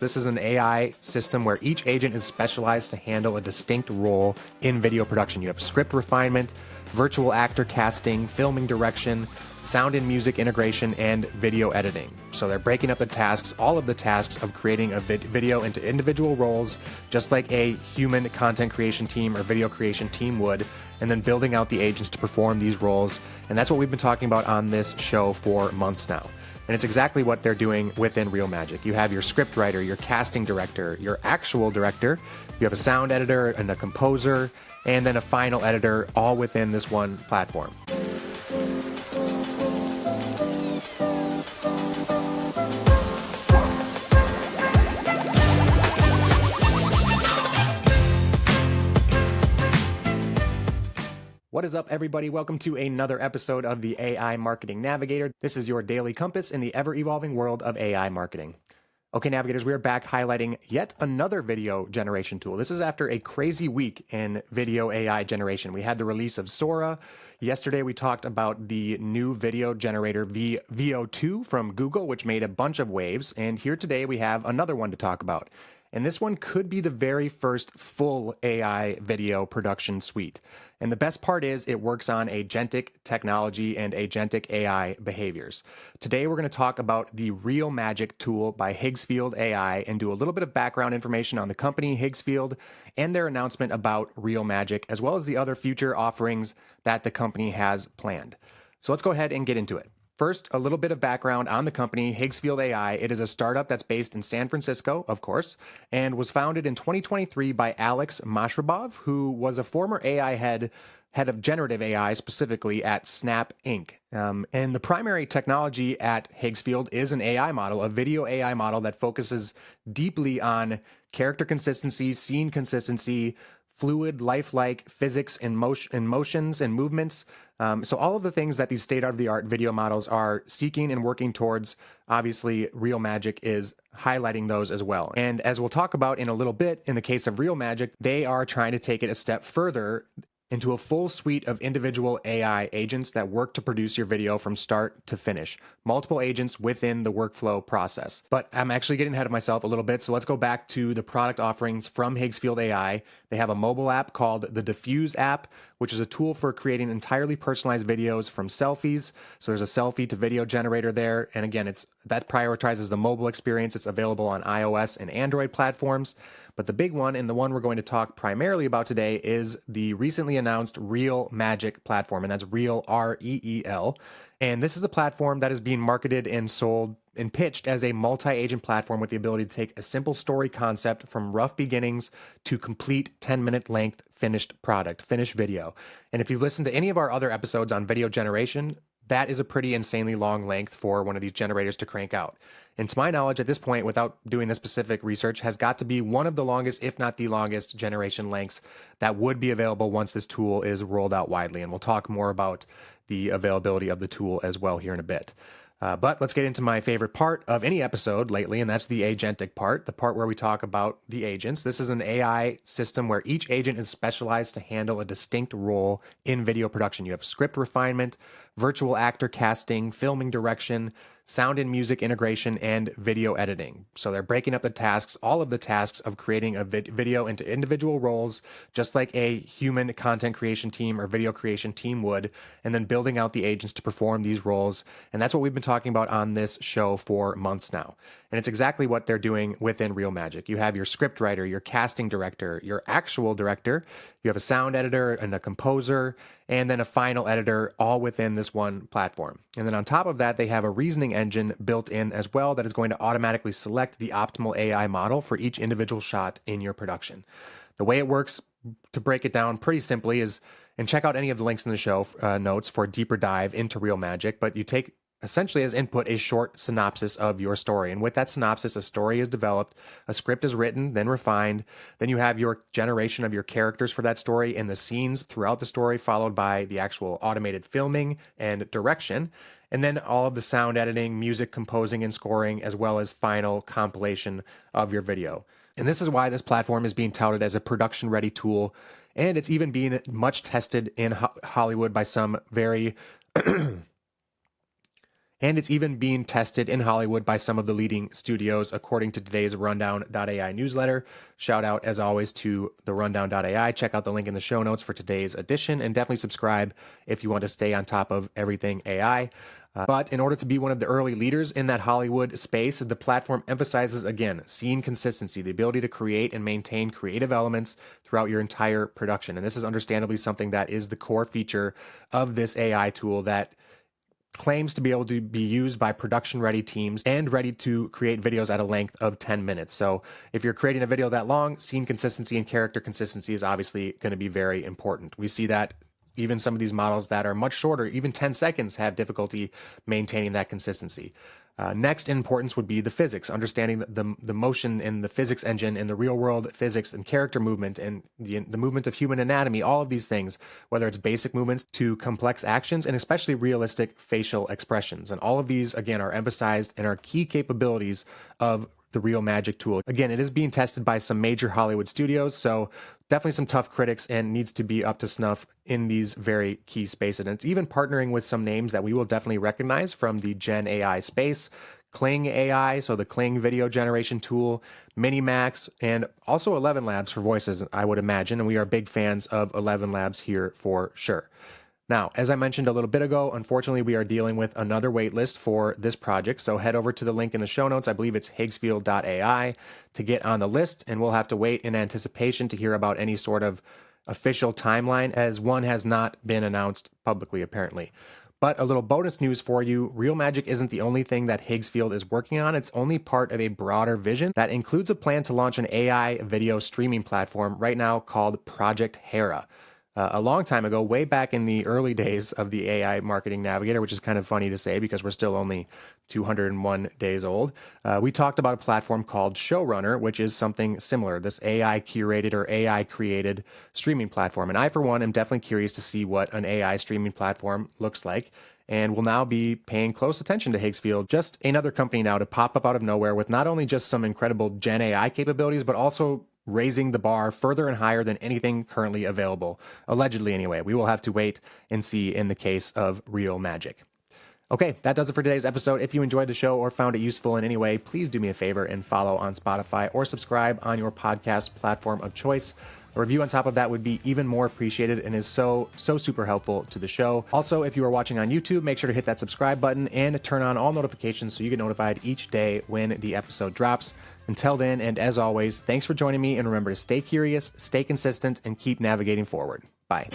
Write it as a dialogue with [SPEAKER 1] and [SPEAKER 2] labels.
[SPEAKER 1] This is an AI system where each agent is specialized to handle a distinct role in video production. You have script refinement, virtual actor casting, filming direction, sound and music integration, and video editing. So they're breaking up the tasks, all of the tasks of creating a video into individual roles, just like a human content creation team or video creation team would, and then building out the agents to perform these roles. And that's what we've been talking about on this show for months now. And it's exactly what they're doing within ReelMagic. You have your script writer, your casting director, your actual director, you have a sound editor and a composer, and then a final editor, all within this one platform. What is up, everybody? Welcome to another episode of the AI Marketing Navigator. This is your daily compass in the ever-evolving world of AI marketing. Okay, Navigators, we are back highlighting yet another video generation tool. This is after a crazy week in video AI generation. We had the release of Sora. Yesterday, we talked about the new video generator VO2 from Google, which made a bunch of waves. And here today, we have another one to talk about. And this one could be the very first full AI video production suite. And the best part is it works on agentic technology and agentic AI behaviors. Today, we're going to talk about the ReelMagic tool by Higgsfield AI and do a little bit of background information on the company, Higgsfield, and their announcement about ReelMagic, as well as the other future offerings that the company has planned. So let's go ahead and get into it. First, a little bit of background on the company, Higgsfield AI. It is a startup that's based in San Francisco, of course, and was founded in 2023 by Alex Mashrabov, who was a former AI head of generative AI, specifically at Snap Inc. And the primary technology at Higgsfield is an AI model, a video AI model that focuses deeply on character consistency, scene consistency, fluid, lifelike physics and motions and movements. So all of the things that these state-of-the-art video models are seeking and working towards, obviously ReelMagic is highlighting those as well. And as we'll talk about in a little bit, in the case of ReelMagic, they are trying to take it a step further into a full suite of individual AI agents that work to produce your video from start to finish. Multiple agents within the workflow process. But I'm actually getting ahead of myself a little bit, so let's go back to the product offerings from Higgsfield AI. They have a mobile app called the Diffuse app, which is a tool for creating entirely personalized videos from selfies. So there's a selfie to video generator there. And again, that prioritizes the mobile experience. It's available on iOS and Android platforms. But the big one, and the one we're going to talk primarily about today, is the recently announced ReelMagic platform, and that's Reel, R-E-E-L. And this is a platform that is being marketed and sold and pitched as a multi-agent platform with the ability to take a simple story concept from rough beginnings to complete 10-minute length finished product, finished video. And if you've listened to any of our other episodes on video generation, that is a pretty insanely long length for one of these generators to crank out. And to my knowledge, at this point, without doing the specific research, has got to be one of the longest, if not the longest, generation lengths that would be available once this tool is rolled out widely. And we'll talk more about the availability of the tool as well here in a bit. But let's get into my favorite part of any episode lately, and that's the agentic part, the part where we talk about the agents. This is an AI system where each agent is specialized to handle a distinct role in video production. You have script refinement, virtual actor casting, filming direction, sound and music integration, and video editing. So they're breaking up the tasks, all of the tasks of creating a video into individual roles, just like a human content creation team or video creation team would, and then building out the agents to perform these roles. And that's what we've been talking about on this show for months now. And it's exactly what they're doing within ReelMagic. You have your script writer, your casting director, your actual director, you have a sound editor and a composer, and then a final editor, all within this one platform. And then on top of that, they have a reasoning engine built in as well that is going to automatically select the optimal AI model for each individual shot in your production. The way it works, to break it down pretty simply, is, and check out any of the links in the show notes for a deeper dive into ReelMagic, but you take essentially as input a short synopsis of your story. And with that synopsis, a story is developed, a script is written, then refined. Then you have your generation of your characters for that story and the scenes throughout the story, followed by the actual automated filming and direction. And then all of the sound editing, music composing and scoring, as well as final compilation of your video. And this is why this platform is being touted as a production-ready tool. And it's even being much tested in Hollywood by some very And it's even being tested in Hollywood by some of the leading studios, according to today's Rundown.ai newsletter. Shout out, as always, to the Rundown.ai. Check out the link in the show notes for today's edition, and definitely subscribe if you want to stay on top of everything AI. But in order to be one of the early leaders in that Hollywood space, the platform emphasizes, again, scene consistency, the ability to create and maintain creative elements throughout your entire production. And this is understandably something that is the core feature of this AI tool that claims to be able to be used by production-ready teams and ready to create videos at a length of 10 minutes. So if you're creating a video that long, scene consistency and character consistency is obviously going to be very important. We see that even some of these models that are much shorter, even 10 seconds, have difficulty maintaining that consistency. Next in importance would be the physics, understanding the motion in the physics engine and the real world physics and character movement and the movement of human anatomy, all of these things, whether it's basic movements to complex actions and especially realistic facial expressions. And all of these, again, are emphasized and are key capabilities of the ReelMagic tool. Again, it is being tested by some major Hollywood studios, so definitely some tough critics and needs to be up to snuff in these very key spaces. And it's even partnering with some names that we will definitely recognize from the Gen AI space. Kling AI, so the Kling video generation tool, Minimax, and also 11 Labs for voices, I would imagine. And we are big fans of 11 Labs here for sure. Now, as I mentioned a little bit ago, unfortunately, we are dealing with another waitlist for this project. So head over to the link in the show notes. I believe it's Higgsfield AI to get on the list, and we'll have to wait in anticipation to hear about any sort of official timeline, as one has not been announced publicly, apparently. But a little bonus news for you, ReelMagic isn't the only thing that Higgsfield is working on. It's only part of a broader vision that includes a plan to launch an AI video streaming platform right now called Project Hera. A long time ago, way back in the early days of the AI Marketing Navigator, which is kind of funny to say because we're still only 201 days old, we talked about a platform called Showrunner, which is something similar, this AI curated or AI created streaming platform. And I, for one, am definitely curious to see what an AI streaming platform looks like. And will now be paying close attention to Higgsfield, just another company now to pop up out of nowhere with not only just some incredible Gen AI capabilities, but also raising the bar further and higher than anything currently available, allegedly anyway. We will have to wait and see in the case of ReelMagic. Okay, that does it for today's episode. If you enjoyed the show or found it useful in any way, please do me a favor and follow on Spotify or subscribe on your podcast platform of choice. A review on top of that would be even more appreciated and is so super helpful to the show. Also, if you are watching on YouTube, make sure to hit that subscribe button and turn on all notifications so you get notified each day when the episode drops. Until then, and as always, thanks for joining me, and remember to stay curious, stay consistent, and keep navigating forward. Bye.